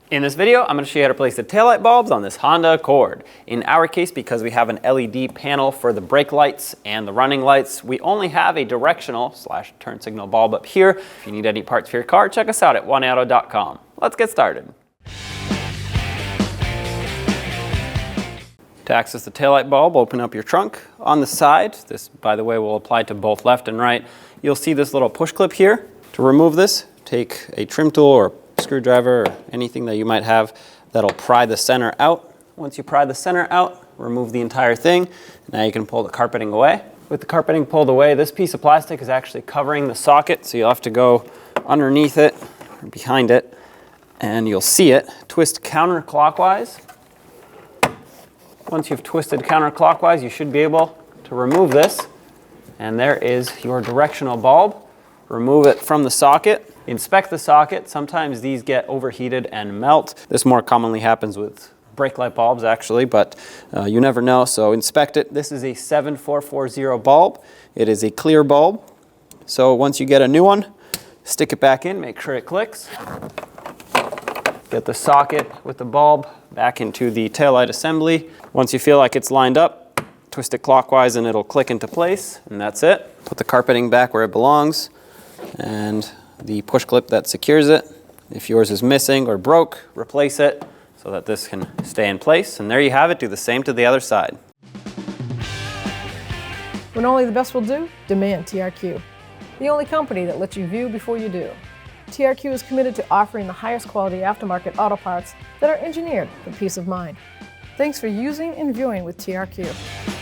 In this video, I'm going to show you how to place the taillight bulbs on this Honda Accord. In our case, because we have an LED panel for the brake lights and the running lights, we only have a directional / turn signal bulb up here. If you need any parts for your car, check us out at oneauto.com. Let's get started. To access the taillight bulb, open up your trunk. On the side, this, by the way, will apply to both left and right, you'll see this little push clip here. To remove this, take a trim tool or screwdriver or anything that you might have that'll pry the center out. Once you pry the center out, remove the entire thing. Now you can pull the carpeting away. With the carpeting pulled away, this piece of plastic is actually covering the socket, so you'll have to go underneath it or behind it, and you'll see it. Twist counterclockwise. Once you've twisted counterclockwise, you should be able to remove this, and there is your directional bulb. Remove it from the socket. Inspect the socket. Sometimes these get overheated and melt. This more commonly happens with brake light bulbs actually, but you never know, so inspect it. This is a 7440 bulb. It is a clear bulb. So once you get a new one, stick it back in, make sure it clicks. Get the socket with the bulb back into the taillight assembly. Once you feel like it's lined up, twist it clockwise and it'll click into place, and that's it. Put the carpeting back where it belongs, and the push clip that secures it. If yours is missing or broke, replace it so that this can stay in place. And there you have it. Do the same to the other side. When only the best will do, demand TRQ. The only company that lets you view before you do. TRQ is committed to offering the highest quality aftermarket auto parts that are engineered for peace of mind. Thanks for using and viewing with TRQ.